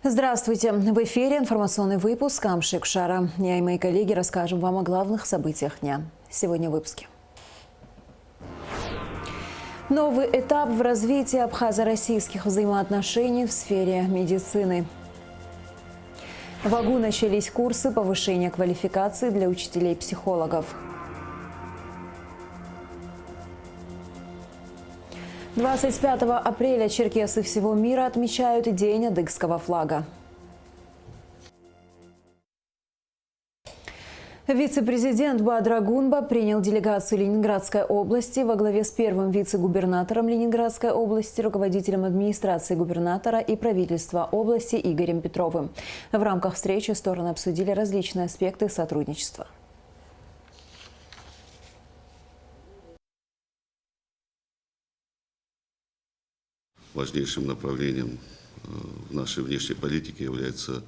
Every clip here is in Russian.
Здравствуйте! В эфире информационный выпуск Амшик Шара. Я и мои коллеги расскажем вам о главных событиях дня. Сегодня в выпуске. Новый этап в развитии абхазо-российских взаимоотношений в сфере медицины. В Агу начались курсы повышения квалификации для учителей-психологов. 25 апреля черкесы всего мира отмечают День адыгского флага. Вице-президент Бадра Гунба принял делегацию Ленинградской области во главе с первым вице-губернатором Ленинградской области, руководителем администрации губернатора и правительства области Игорем Петровым. В рамках встречи стороны обсудили различные аспекты сотрудничества. Важнейшим направлением в нашей внешней политике является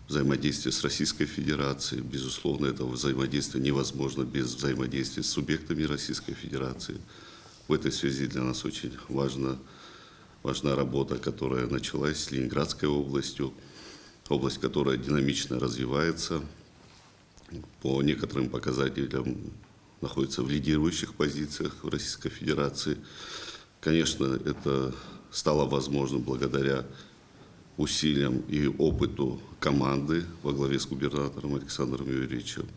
взаимодействие с Российской Федерацией. Безусловно, это взаимодействие невозможно без взаимодействия с субъектами Российской Федерации. В этой связи для нас очень важна работа, которая началась с Ленинградской областью. Область, которая динамично развивается, по некоторым показателям находится в лидирующих позициях в Российской Федерации. Конечно, это стало возможным благодаря усилиям и опыту команды во главе с губернатором Александром Юрьевичем.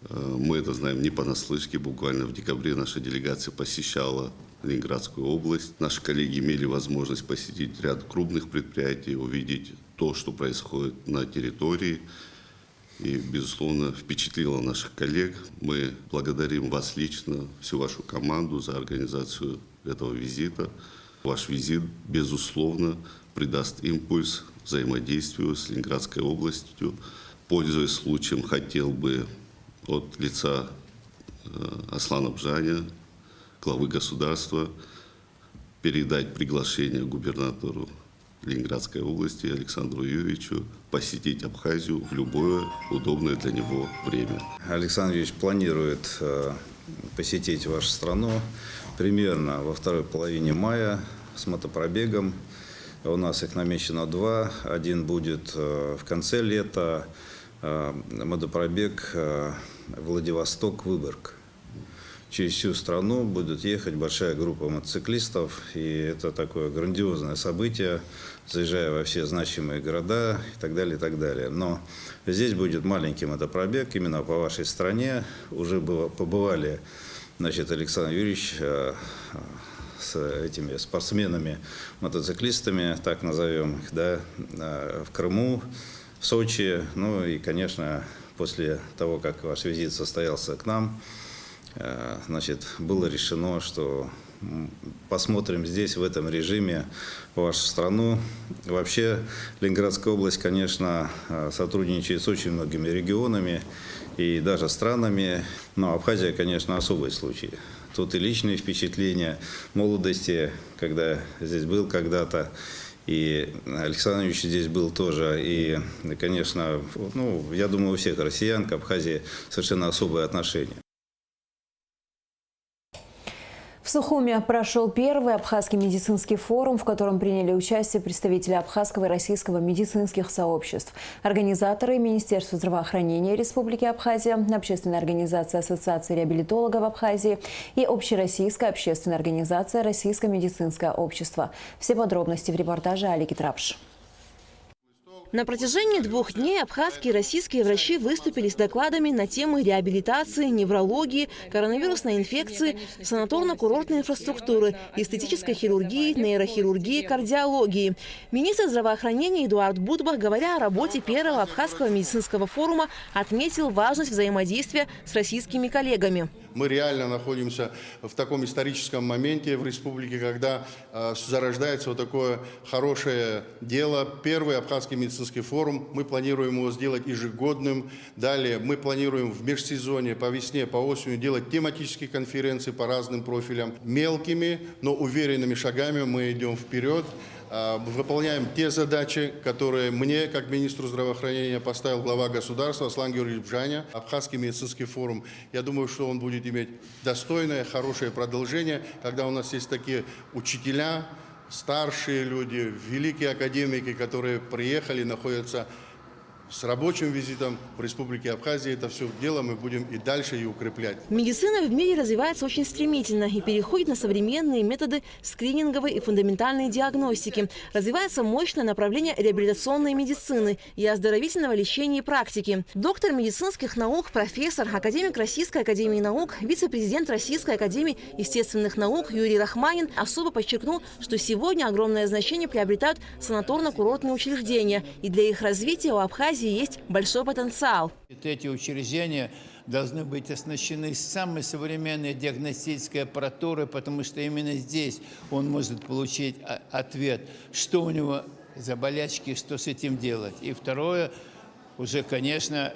Мы это знаем не понаслышке. Буквально в декабре наша делегация посещала Ленинградскую область. Наши коллеги имели возможность посетить ряд крупных предприятий, увидеть то, что происходит на территории. И, безусловно, впечатлило наших коллег. Мы благодарим вас лично, всю вашу команду за организацию этого визита. Ваш визит, безусловно, придаст импульс взаимодействию с Ленинградской областью. Пользуясь случаем, хотел бы от лица Аслана Бжаня, главы государства, передать приглашение губернатору Ленинградской области Александру Юрьевичу посетить Абхазию в любое удобное для него время. Александр Юрьевич планирует посетить вашу страну примерно во второй половине мая с мотопробегом. У нас их намечено два. Один будет в конце лета, мотопробег Владивосток-Выборг. Через всю страну будет ехать большая группа мотоциклистов, и это такое грандиозное событие, заезжая во все значимые города и так далее, и так далее. Но здесь будет маленький мотопробег именно по вашей стране. Уже побывали, Александр Юрьевич с этими спортсменами, мотоциклистами, так назовем их, да, в Крыму, в Сочи. Ну и, конечно, после того, как ваш визит состоялся к нам, было решено, что посмотрим здесь, в этом режиме, вашу страну. Вообще, Ленинградская область, конечно, сотрудничает с очень многими регионами и даже странами. Но Абхазия, конечно, особый случай. Тут и личные впечатления молодости, когда здесь был когда-то. И Александр Ильич здесь был тоже. И, конечно, я думаю, у всех россиян к Абхазии совершенно особое отношение. В Сухуме прошел первый абхазский медицинский форум, в котором приняли участие представители абхазского и российского медицинских сообществ, организаторы Министерства здравоохранения Республики Абхазия, Общественная организация Ассоциации реабилитологов Абхазии и Общероссийская общественная организация Российское медицинское общество. Все подробности в репортаже Алики Трапш. На протяжении 2 дней абхазские и российские врачи выступили с докладами на темы реабилитации, неврологии, коронавирусной инфекции, санаторно-курортной инфраструктуры, эстетической хирургии, нейрохирургии, кардиологии. Министр здравоохранения Эдуард Будбах, говоря о работе первого абхазского медицинского форума, отметил важность взаимодействия с российскими коллегами. Мы реально находимся в таком историческом моменте в республике, когда зарождается вот такое хорошее дело. Первый абхазский медицинский форум, мы планируем его сделать ежегодным. Далее мы планируем в межсезонье, по весне, по осени делать тематические конференции по разным профилям. Мелкими, но уверенными шагами мы идем вперед. Выполняем те задачи, которые мне, как министру здравоохранения, поставил глава государства Аслан Георгиевич Бжаня. Абхазский медицинский форум, я думаю, что он будет иметь достойное, хорошее продолжение, когда у нас есть такие учителя, старшие люди, великие академики, которые приехали, находятся с рабочим визитом в Республике Абхазия. Это все дело мы будем и дальше и укреплять. Медицина в мире развивается очень стремительно и переходит на современные методы скрининговой и фундаментальной диагностики. Развивается мощное направление реабилитационной медицины и оздоровительного лечения и практики. Доктор медицинских наук, профессор, академик Российской академии наук, вице-президент Российской академии естественных наук Юрий Рахманин особо подчеркнул, что сегодня огромное значение приобретают санаторно-курортные учреждения, и для их развития у Абхазии есть большой потенциал. Эти учреждения должны быть оснащены самой современной диагностической аппаратурой, потому что именно здесь он может получить ответ, что у него за болячки, что с этим делать. И второе, уже, конечно,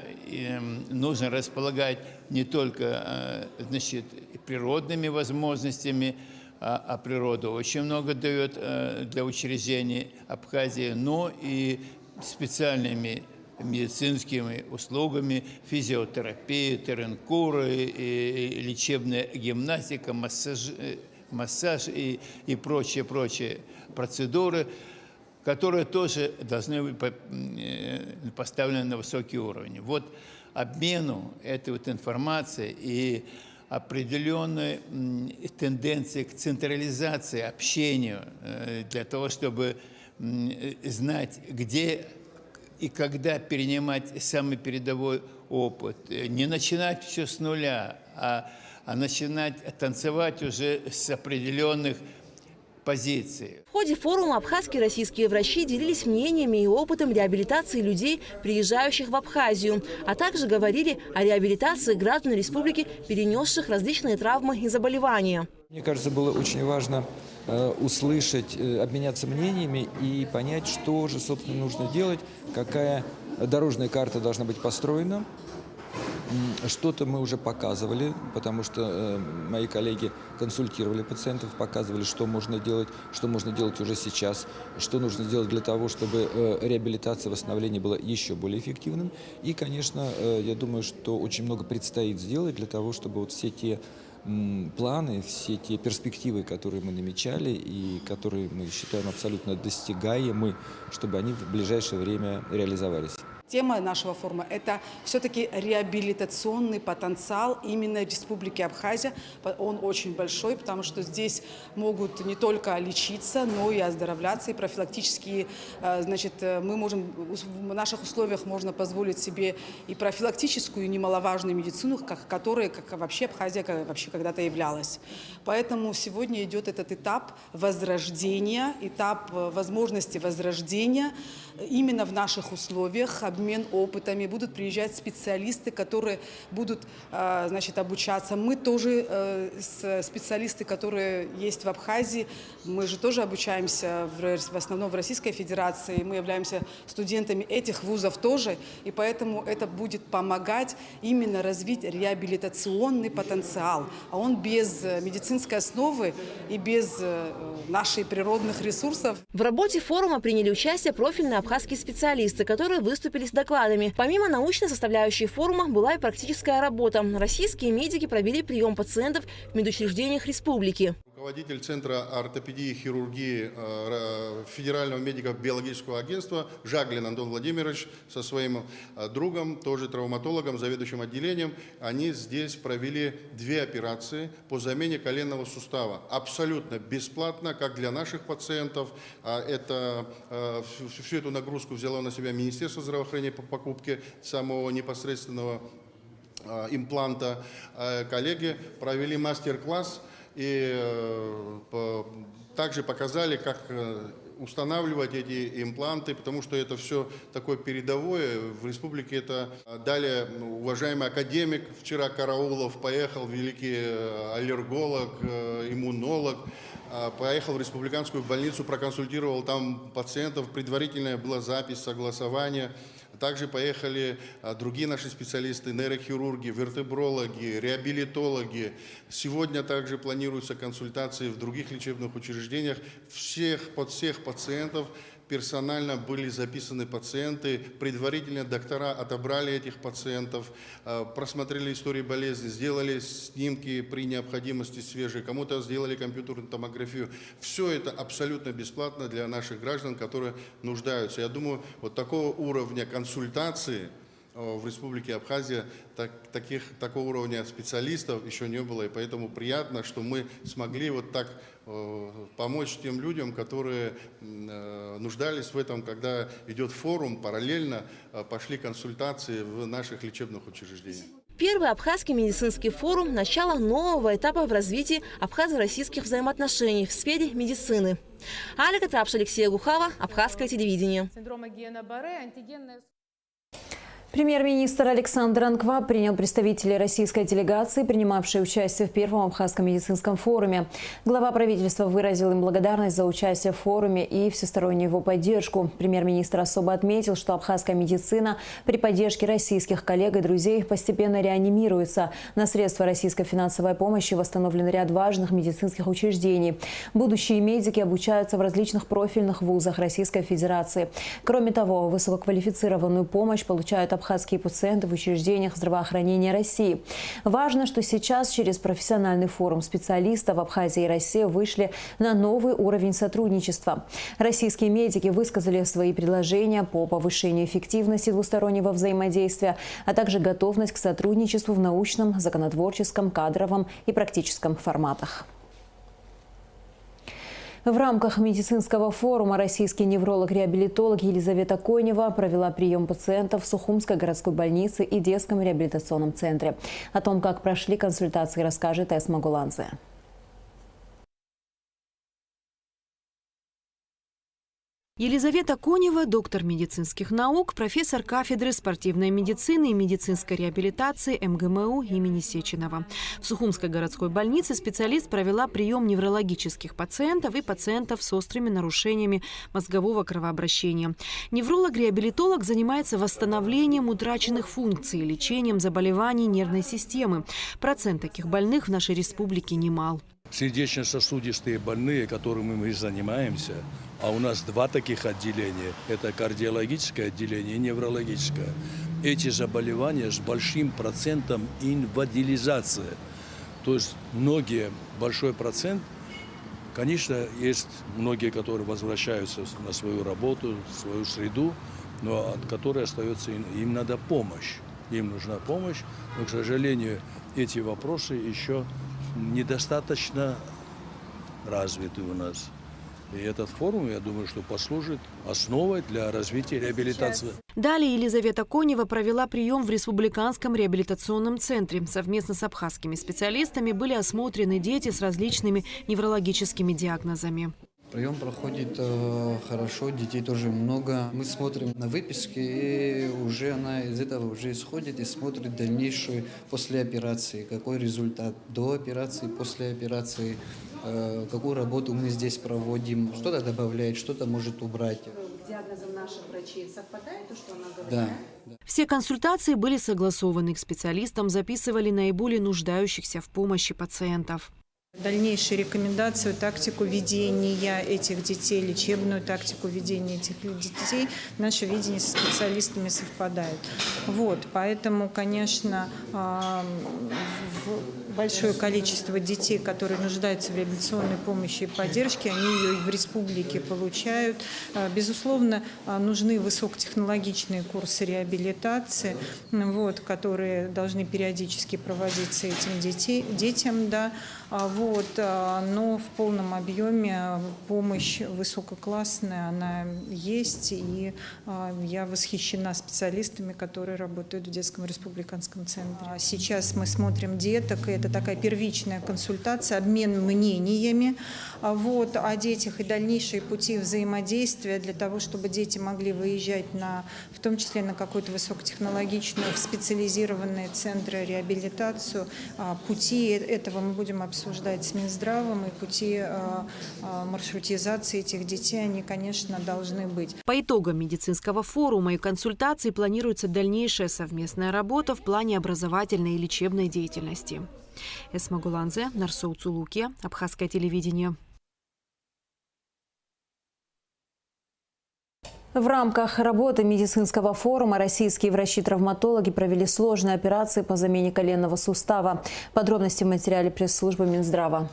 нужно располагать не только, значит, природными возможностями, а природа очень много дает для учреждений Абхазии, но и специальными медицинскими услугами, физиотерапия, теренкура, и лечебная гимнастика, массаж и прочие процедуры, которые тоже должны быть поставлены на высокий уровень. Вот обмену этой вот информацией и определенной тенденции к централизации, общению, для того, чтобы знать, где и когда перенимать самый передовой опыт. Не начинать все с нуля, а начинать танцевать уже с определенных позиций. В ходе форума абхазские российские врачи делились мнениями и опытом реабилитации людей, приезжающих в Абхазию, а также говорили о реабилитации граждан республики, перенесших различные травмы и заболевания. Мне кажется, было очень важно услышать, обменяться мнениями и понять, что же, собственно, нужно делать, какая дорожная карта должна быть построена. Что-то мы уже показывали, потому что мои коллеги консультировали пациентов, показывали, что можно делать уже сейчас, что нужно сделать для того, чтобы реабилитация, восстановление было еще более эффективным. И, конечно, я думаю, что очень много предстоит сделать для того, чтобы вот все те планы, все те перспективы, которые мы намечали и которые мы считаем абсолютно достигаемы, чтобы они в ближайшее время реализовались. Тема нашего форума – это все-таки реабилитационный потенциал именно Республики Абхазия. Он очень большой, потому что здесь могут не только лечиться, но и оздоровляться, и профилактические. Значит, мы можем, в наших условиях можно позволить себе и профилактическую, и немаловажную медицину, которой вообще Абхазия вообще когда-то являлась. Поэтому сегодня идет этот этап возрождения, этап возможности возрождения именно в наших условиях, обмен опытами, будут приезжать специалисты, которые будут, значит, обучаться. Мы тоже, специалисты, которые есть в Абхазии, мы же тоже обучаемся в основном в Российской Федерации, мы являемся студентами этих вузов тоже, и поэтому это будет помогать именно развить реабилитационный потенциал. А он без медицинской основы и без наших природных ресурсов. В работе форума приняли участие профильные абхазские специалисты, которые выступили с докладами. Помимо научной составляющей форума была и практическая работа. Российские медики провели прием пациентов в медучреждениях республики. Руководитель Центра ортопедии и хирургии Федерального медико-биологического агентства Жаглин Антон Владимирович со своим другом, тоже травматологом, заведующим отделением, они здесь провели 2 операции по замене коленного сустава. Абсолютно бесплатно, как для наших пациентов. Всю эту нагрузку взяло на себя Министерство здравоохранения по покупке самого непосредственного импланта. Коллеги провели мастер-класс и также показали, как устанавливать эти импланты, потому что это все такое передовое. В республике это далее уважаемый академик, вчера Караулов поехал, великий аллерголог, иммунолог, поехал в республиканскую больницу, проконсультировал там пациентов, предварительная была запись, согласование. Также поехали другие наши специалисты, нейрохирурги, вертебрологи, реабилитологи. Сегодня также планируются консультации в других лечебных учреждениях. Всех пациентов персонально были записаны пациенты, предварительно доктора отобрали этих пациентов, просмотрели истории болезни, сделали снимки при необходимости свежие, кому-то сделали компьютерную томографию. Все это абсолютно бесплатно для наших граждан, которые нуждаются. Я думаю, вот такого уровня консультации в Республике Абхазия, такого уровня специалистов еще не было, и поэтому приятно, что мы смогли вот так помочь тем людям, которые нуждались в этом, когда идет форум, параллельно пошли консультации в наших лечебных учреждениях. Первый Абхазский медицинский форум – начало нового этапа в развитии абхазо-российских взаимоотношений в сфере медицины. Алика Трапш, Алексей Гухава, Абхазское телевидение. Премьер-министр Александр Анква принял представителей российской делегации, принимавшей участие в первом Абхазском медицинском форуме. Глава правительства выразил им благодарность за участие в форуме и всестороннюю его поддержку. Премьер-министр особо отметил, что абхазская медицина при поддержке российских коллег и друзей постепенно реанимируется. На средства российской финансовой помощи восстановлен ряд важных медицинских учреждений. Будущие медики обучаются в различных профильных вузах Российской Федерации. Кроме того, высококвалифицированную помощь получают абхазские пациенты в учреждениях здравоохранения России. Важно, что сейчас через профессиональный форум специалистов Абхазия и Россия вышли на новый уровень сотрудничества. Российские медики высказали свои предложения по повышению эффективности двустороннего взаимодействия, а также готовность к сотрудничеству в научном, законотворческом, кадровом и практическом форматах. В рамках медицинского форума российский невролог-реабилитолог Елизавета Конева провела прием пациентов в Сухумской городской больнице и детском реабилитационном центре. О том, как прошли консультации, расскажет Эсма Гуланзе. Елизавета Конева – доктор медицинских наук, профессор кафедры спортивной медицины и медицинской реабилитации МГМУ имени Сеченова. В Сухумской городской больнице специалист провела прием неврологических пациентов и пациентов с острыми нарушениями мозгового кровообращения. Невролог-реабилитолог занимается восстановлением утраченных функций, лечением заболеваний нервной системы. Процент таких больных в нашей республике немал. Сердечно-сосудистые больные, которыми мы занимаемся, а у нас два таких отделения. Это кардиологическое отделение и неврологическое. Эти заболевания с большим процентом инвалидизации. То есть большой процент, конечно, есть многие, которые возвращаются на свою работу, в свою среду, но от которой остается, им надо помощь. Им нужна помощь, но, к сожалению, эти вопросы еще недостаточно развиты у нас. И этот форум, я думаю, что послужит основой для развития реабилитации. Далее Елизавета Конева провела прием в Республиканском реабилитационном центре. Совместно с абхазскими специалистами были осмотрены дети с различными неврологическими диагнозами. Прием проходит хорошо, детей тоже много. Мы смотрим на выписки, и уже она из этого уже исходит и смотрит дальнейшую после операции, какой результат до операции, после операции, какую работу мы здесь проводим, что-то добавляет, что-то может убрать. С диагнозом наших врачей совпадает то, что она говорит? Да. Все консультации были согласованы. К специалистам записывали наиболее нуждающихся в помощи пациентов. Дальнейшие рекомендации, тактику ведения этих детей, лечебную тактику ведения этих детей, наше видение со специалистами совпадает. Поэтому, конечно, большое количество детей, которые нуждаются в реабилитационной помощи и поддержке, они ее и в республике получают. Безусловно, нужны высокотехнологичные курсы реабилитации, которые должны периодически проводиться этим детям, да. Но в полном объеме помощь высококлассная, она есть, и я восхищена специалистами, которые работают в детском республиканском центре. Сейчас мы смотрим деток, и это такая первичная консультация, обмен мнениями о детях и дальнейшие пути взаимодействия для того, чтобы дети могли выезжать в том числе на какую-то высокотехнологичную, в специализированные центры реабилитацию. Пути этого мы будем обсуждать с Минздравом, и пути маршрутизации этих детей, они, конечно, должны быть. По итогам медицинского форума и консультаций планируется дальнейшая совместная работа в плане образовательной и лечебной деятельности. Эсма Гуланзе, Нарсоу Цулукия, Абхазское телевидение. В рамках работы медицинского форума российские врачи-травматологи провели сложные операции по замене коленного сустава. Подробности в материале пресс-службы Минздрава.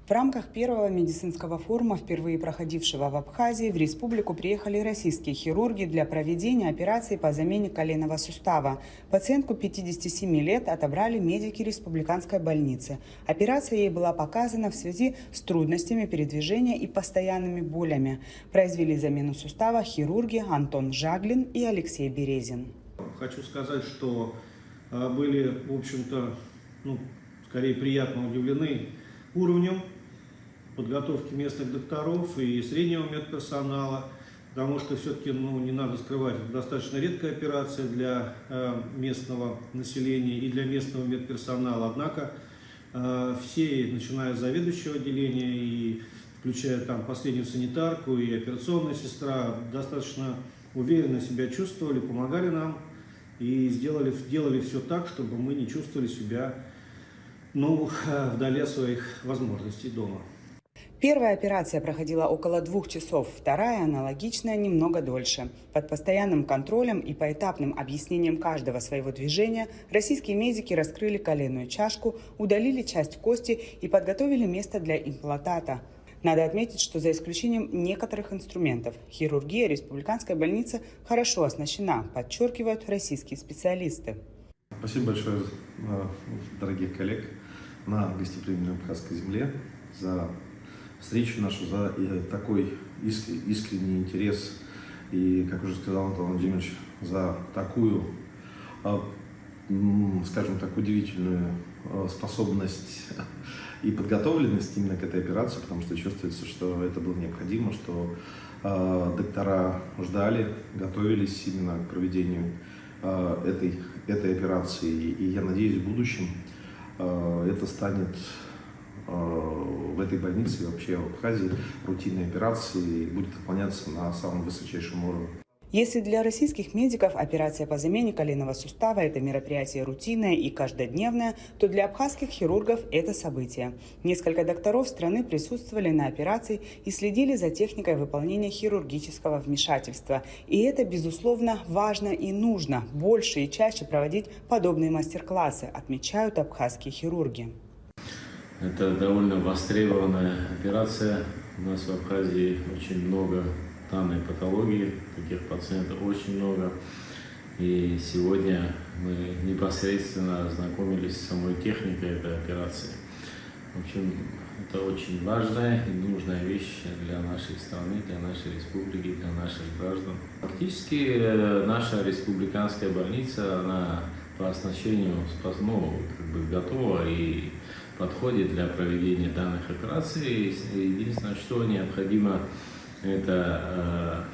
В рамках первого медицинского форума, впервые проходившего в Абхазии, в республику приехали российские хирурги для проведения операции по замене коленного сустава. Пациентку 57 лет отобрали медики республиканской больницы. Операция ей была показана в связи с трудностями передвижения и постоянными болями. Произвели замену сустава хирурги Антон Жаглин и Алексей Березин. Хочу сказать, что были, в общем-то, скорее приятно удивлены уровнем подготовки местных докторов и среднего медперсонала, потому что все-таки, не надо скрывать, это достаточно редкая операция для местного населения и для местного медперсонала. Однако все, начиная с заведующего отделения и включая там последнюю санитарку и операционная сестра, достаточно уверенно себя чувствовали, помогали нам и делали все так, чтобы мы не чувствовали себя вдали от своих возможностей дома. Первая операция проходила около 2 часов, вторая, аналогичная, немного дольше. Под постоянным контролем и поэтапным объяснением каждого своего движения российские медики раскрыли коленную чашку, удалили часть кости и подготовили место для имплантата. Надо отметить, что за исключением некоторых инструментов, хирургия республиканской больницы хорошо оснащена, подчеркивают российские специалисты. Спасибо большое, дорогих коллег, на гостеприимной абхазской земле за встречу нашу, за такой искренний интерес и, как уже сказал Антон Владимирович, за такую, скажем так, удивительную способность и подготовленность именно к этой операции, потому что чувствуется, что это было необходимо, что доктора ждали, готовились именно к проведению этой операции. И я надеюсь, в будущем это станет в этой больнице и вообще в Абхазии рутинной операцией и будет выполняться на самом высочайшем уровне. Если для российских медиков операция по замене коленного сустава – это мероприятие рутинное и каждодневное, то для абхазских хирургов это событие. Несколько докторов страны присутствовали на операции и следили за техникой выполнения хирургического вмешательства. И это, безусловно, важно и нужно больше и чаще проводить подобные мастер-классы, отмечают абхазские хирурги. Это довольно востребованная операция. У нас в Абхазии очень много данной патологии, таких пациентов очень много. И сегодня мы непосредственно ознакомились с самой техникой этой операции. В общем, это очень важная и нужная вещь для нашей страны, для нашей республики, для наших граждан. Фактически наша республиканская больница, она по оснащению готова и подходит для проведения данных операций. Единственное, что необходимо, это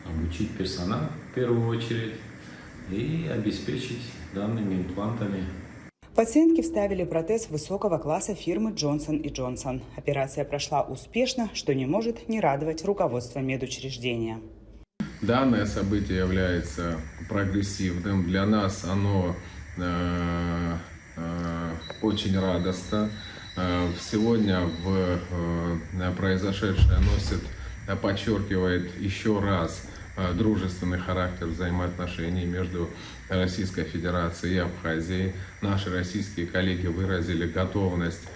обучить персонал в первую очередь и обеспечить данными имплантами. Пациентке вставили протез высокого класса фирмы Johnson & Johnson. Операция прошла успешно, что не может не радовать руководство медучреждения. Данное событие является прогрессивным. Для нас оно очень радостно. Сегодня произошедшее подчеркивает еще раз дружественный характер взаимоотношений между Российской Федерацией и Абхазией. Наши российские коллеги выразили готовность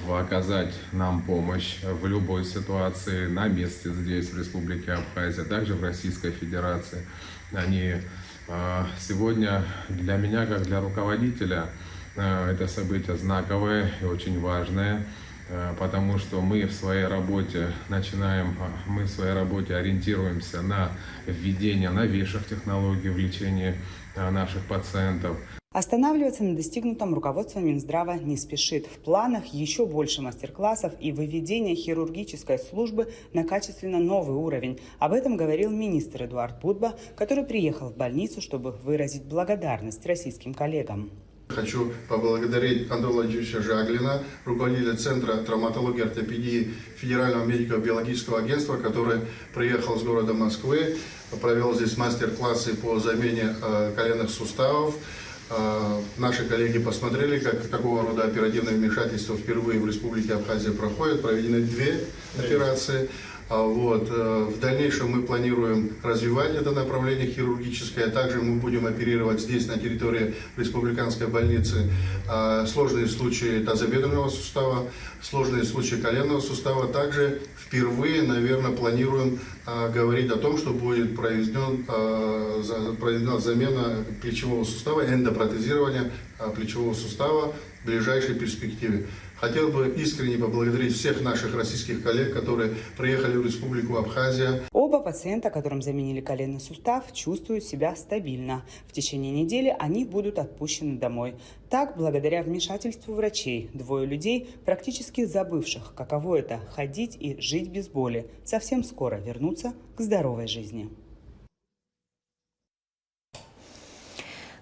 оказать нам помощь в любой ситуации на месте здесь, в Республике Абхазия, также в Российской Федерации. Они сегодня для меня, как для руководителя, это событие знаковое и очень важное, потому что мы в своей работе ориентируемся на введение новейших технологий в лечении наших пациентов. Останавливаться на достигнутом руководство Минздрава не спешит. В планах еще больше мастер-классов и выведение хирургической службы на качественно новый уровень. Об этом говорил министр Эдуард Будба, который приехал в больницу, чтобы выразить благодарность российским коллегам. Хочу поблагодарить Антона Владимировича Жаглина, руководителя Центра травматологии и ортопедии Федерального медико-биологического агентства, который приехал с города Москвы, провел здесь мастер-классы по замене коленных суставов. Наши коллеги посмотрели, как такого рода оперативное вмешательство впервые в Республике Абхазия проходит. Проведены 2 операции. В дальнейшем мы планируем развивать это направление хирургическое. Также мы будем оперировать здесь, на территории республиканской больницы, сложные случаи тазобедренного сустава, сложные случаи коленного сустава. Также впервые, наверное, планируем говорить о том, что будет произведена замена плечевого сустава, эндопротезирование плечевого сустава в ближайшей перспективе. Хотел бы искренне поблагодарить всех наших российских коллег, которые приехали в Республику Абхазия. Оба пациента, которым заменили коленный сустав, чувствуют себя стабильно. В течение недели они будут отпущены домой. Так, благодаря вмешательству врачей, двое людей, практически забывших, каково это – ходить и жить без боли, совсем скоро вернутся к здоровой жизни.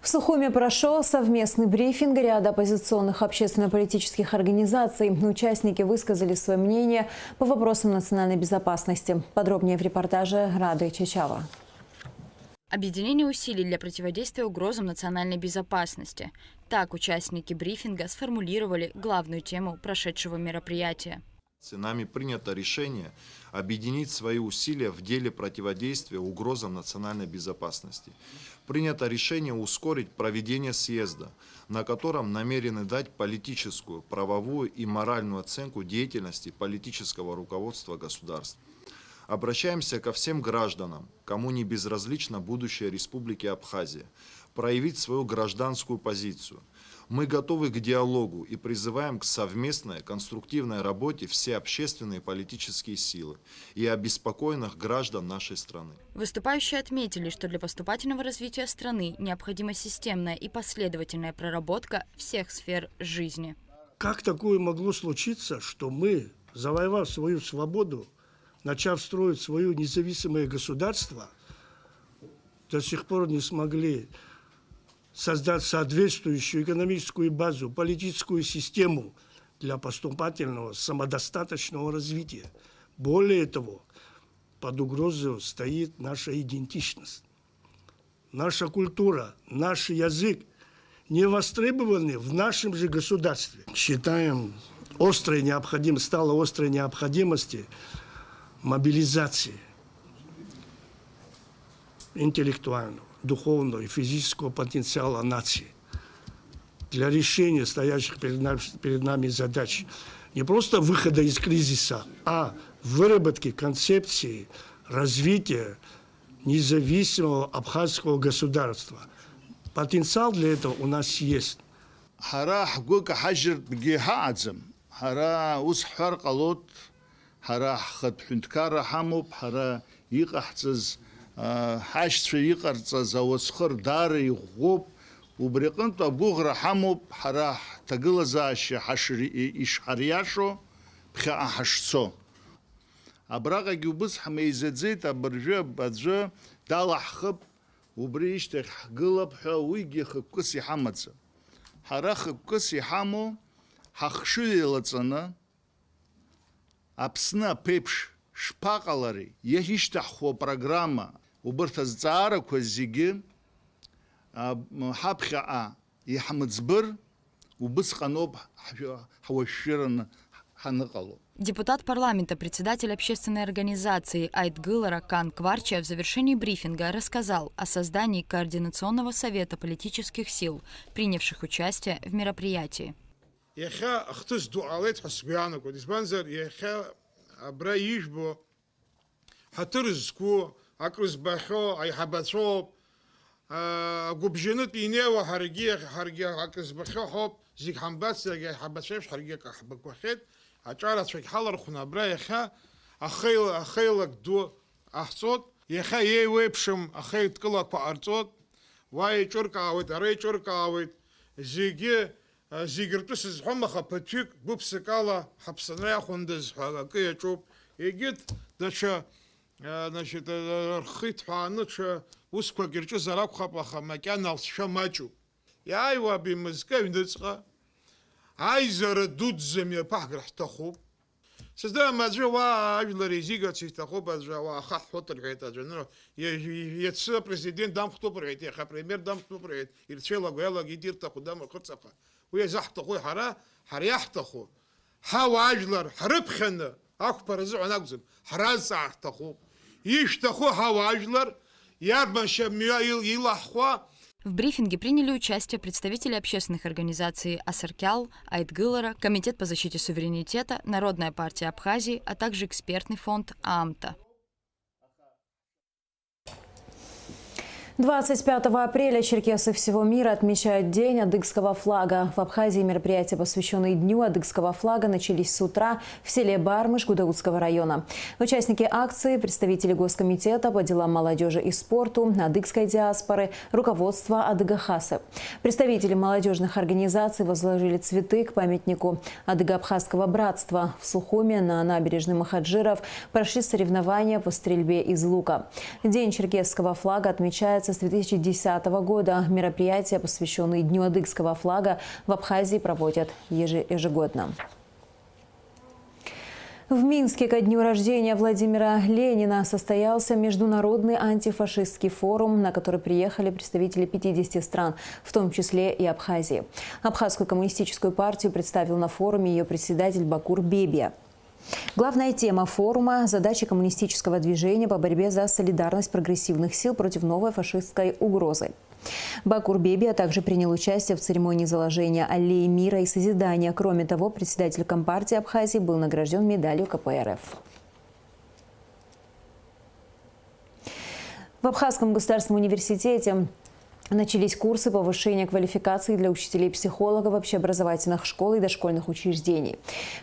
В Сухуме прошел совместный брифинг ряда оппозиционных общественно-политических организаций. Участники высказали свое мнение по вопросам национальной безопасности. Подробнее в репортаже Рады Чачава. Объединение усилий для противодействия угрозам национальной безопасности. Так участники брифинга сформулировали главную тему прошедшего мероприятия. Нами принято решение объединить свои усилия в деле противодействия угрозам национальной безопасности. Принято решение ускорить проведение съезда, на котором намерены дать политическую, правовую и моральную оценку деятельности политического руководства государства. Обращаемся ко всем гражданам, кому не безразлично будущее Республики Абхазия, проявить свою гражданскую позицию. Мы готовы к диалогу и призываем к совместной конструктивной работе все общественные и политические силы и обеспокоенных граждан нашей страны. Выступающие отметили, что для поступательного развития страны необходима системная и последовательная проработка всех сфер жизни. Как такое могло случиться, что мы, завоевав свою свободу, начав строить свое независимое государство, до сих пор не смогли создать соответствующую экономическую базу, политическую систему для поступательного самодостаточного развития. Более того, под угрозой стоит наша идентичность. Наша культура, наш язык не востребованы в нашем же государстве. Считаем, стала острой необходимостью мобилизации интеллектуального, духовного и физического потенциала нации для решения стоящих перед нами задач. Не просто выхода из кризиса, а выработки концепции развития независимого абхазского государства. Потенциал для этого у нас есть. Хашцәа иҟарҵаз ауасхыр даара иӷәӷәоуп, убри аҟынтә агәыӷра ҳамоуп ҳара ҳҭагылазаашьа ишҳариашо ԥхьаҟа ҳашцо. Абраҟагьы убыс ҳмеизаӡеит, абыржәы аӡәы далаҳхып, убри ишьҭахь ҳгылап ҳәа уигьы хықәкыс иҳамаӡам. Ҳара хықәкыс иҳамоу ҳахшыҩ еилаҵаны Аԥсны аԥеиԥш шԥаҟалари, ишьҭаҳхуа программа убырҭ азҵаарақәа зегьы ҳаԥхьаҟа иҳмыӡбыр, убысҟаноуп ҳуашәшәыраны ҳаныҟало. Депутат парламента, председатель общественной организации Айтгылара Кан Кварча в завершении брифинга рассказал о создании Координационного совета политических сил, принявших участие в мероприятии. Аҿарацәагь ҳалархәны абра иахьа ахеилак ду аҳҵоит, иахьа еиуеиԥшым ахеидкылақәа ҟарҵоит, уа еиҿыркаауеит, ара еиҿыркаауеит, зегь ртәы сызҳәом, аха ԥыҭҩык гәыԥсык ала ҳаԥсынра иахәындаз ҳәа акы иаҿуп. Егьырҭ даҽа рхы иҭҳәааны ҽа усқәак ирҿызар акәхап, аха макьана алҵшәа маҷуп. Иааиуа абимызка аҩныҵҟа аизара дуӡӡам иаԥаҳгар ҳҭахуп. Сыздырам аӡәы уа ажәлар еизигарц иҭахуп, аӡәы ауаа хаҳҳәот рҳәеит, аӡәы иацы апрезидент дамхәҭоуп рҳәеит, иаха апремиер дамхәҭоуп рҳәеит, ирцәеилаго иалагеит ирҭаху дамырхырҵаха. Уи азаҳҭаху ҳара иаҳҭаху ҳауаажәлар ҳрыԥхьаны Ахпаразу анагзым. Храз ахтаху. Иштаху хаважлар. Ярмаша мюаил илахва. В брифинге приняли участие представители общественных организаций Асаркял, Айтгылара, Комитет по защите суверенитета, Народная партия Абхазии, а также экспертный фонд ААМТА. 25 апреля черкесы всего мира отмечают День адыгского флага. В Абхазии мероприятия, посвященные Дню адыгского флага, начались с утра в селе Бармыш Гудаутского района. Участники акции, представители Госкомитета по делам молодежи и спорту, адыгской диаспоры, руководство Адыга-Хасы. Представители молодежных организаций возложили цветы к памятнику адыго-абхазского братства. В Сухуме на набережной Махаджиров прошли соревнования по стрельбе из лука. День черкесского флага отмечается с 2010 года. Мероприятия, посвященные Дню адыгского флага, в Абхазии проводят ежегодно. В Минске ко дню рождения Владимира Ленина состоялся международный антифашистский форум, на который приехали представители 50 стран, в том числе и Абхазии. Абхазскую коммунистическую партию представил на форуме ее председатель Бакур Бебия. Главная тема форума – задачи коммунистического движения по борьбе за солидарность прогрессивных сил против новой фашистской угрозы. Бакур Бебия также принял участие в церемонии заложения аллеи мира и созидания. Кроме того, председатель Компартии Абхазии был награжден медалью КПРФ. В Абхазском государственном университете начались курсы повышения квалификации для учителей-психологов общеобразовательных школ и дошкольных учреждений.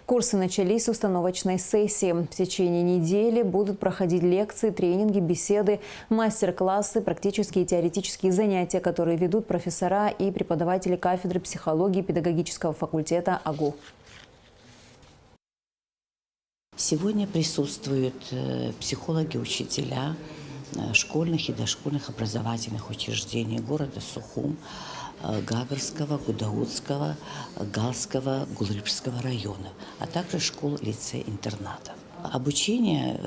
Курсы начались с установочной сессии. В течение недели будут проходить лекции, тренинги, беседы, мастер-классы, практические и теоретические занятия, которые ведут профессора и преподаватели кафедры психологии педагогического факультета АГУ. Сегодня присутствуют психологи, учителя школьных и дошкольных образовательных учреждений города Сухум, Гагарского, Гудаутского, Галского, Гулрипского района, а также школ, лицей-интернатов. Обучение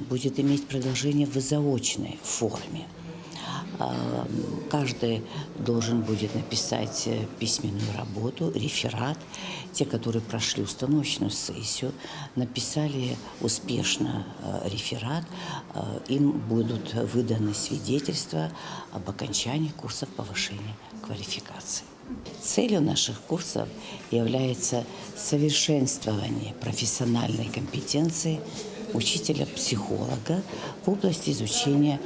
будет иметь продолжение в заочной форме. Каждый должен будет написать письменную работу, реферат. Те, которые прошли установочную сессию, написали успешно реферат, им будут выданы свидетельства об окончании курсов повышения квалификации. Целью наших курсов является совершенствование профессиональной компетенции учителя-психолога в области изучения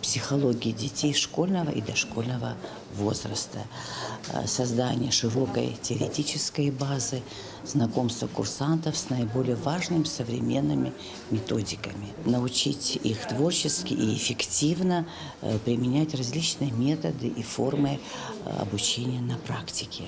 психологии детей школьного и дошкольного возраста, создание широкой теоретической базы, знакомство курсантов с наиболее важными современными методиками, научить их творчески и эффективно применять различные методы и формы обучения на практике.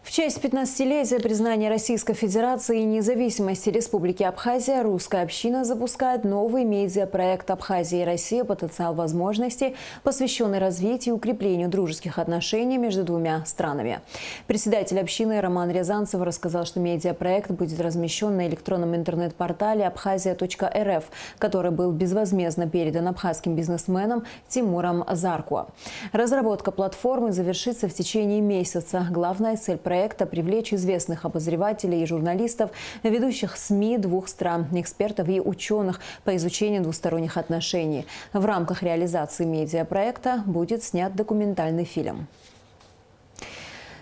В честь 15-летия признания Российской Федерации и независимости Республики Абхазия русская община запускает новый медиапроект «Абхазия и Россия. Потенциал возможностей», посвященный развитию и укреплению дружеских отношений между двумя странами. Председатель общины Роман Рязанцев рассказал, что медиапроект будет размещен на электронном интернет-портале abkhazia.rf, который был безвозмездно передан абхазским бизнесменом Тимуром Заркуа. Разработка платформы завершится в течение месяца. Главная цель проекта – привлечь известных обозревателей и журналистов, ведущих СМИ двух стран, экспертов и ученых по изучению двусторонних отношений. В рамках реализации медиапроекта будет снят документальный фильм.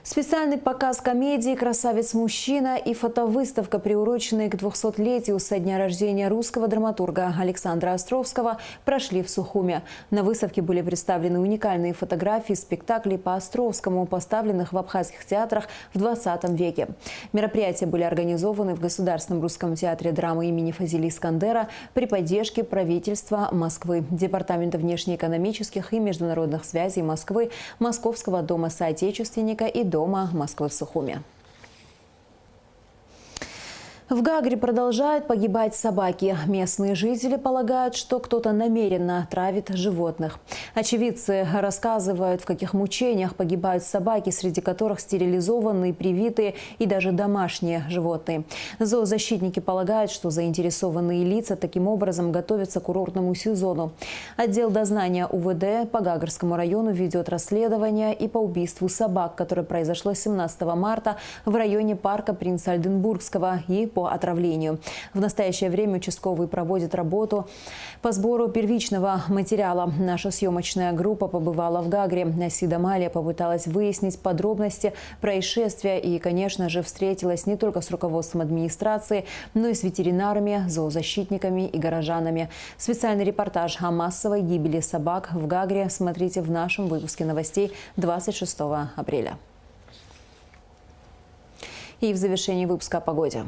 Специальный показ комедии «Красавец-мужчина» и фотовыставка, приуроченные к 200-летию со дня рождения русского драматурга Александра Островского, прошли в Сухуме. На выставке были представлены уникальные фотографии спектаклей по Островскому, поставленных в абхазских театрах в 20 веке. Мероприятия были организованы в Государственном русском театре драмы имени Фазили Искандера при поддержке правительства Москвы, Департамента внешнеэкономических и международных связей Москвы, Московского дома соотечественника и Дома Москвы в Сухуме. В Гагре продолжают погибать собаки. Местные жители полагают, что кто-то намеренно травит животных. Очевидцы рассказывают, в каких мучениях погибают собаки, среди которых стерилизованные, привитые и даже домашние животные. Зоозащитники полагают, что заинтересованные лица таким образом готовятся к курортному сезону. Отдел дознания УВД по Гагарскому району ведет расследование и по убийству собак, которое произошло 17 марта в районе парка Принца Альденбургского, и по отравлению. В настоящее время участковый проводит работу по сбору первичного материала. Наша съемочная группа побывала в Гагре. Асида Малия попыталась выяснить подробности происшествия и, конечно же, встретилась не только с руководством администрации, но и с ветеринарами, зоозащитниками и горожанами. Специальный репортаж о массовой гибели собак в Гагре смотрите в нашем выпуске новостей 26 апреля. И в завершении выпуска о погоде.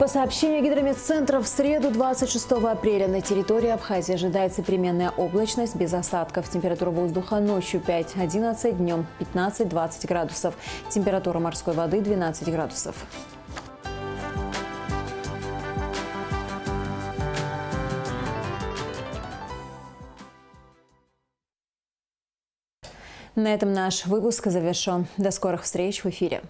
По сообщению гидрометцентра, в среду 26 апреля на территории Абхазии ожидается переменная облачность без осадков. Температура воздуха ночью 5-11, днем 15-20 градусов. Температура морской воды 12 градусов. На этом наш выпуск завершен. До скорых встреч в эфире.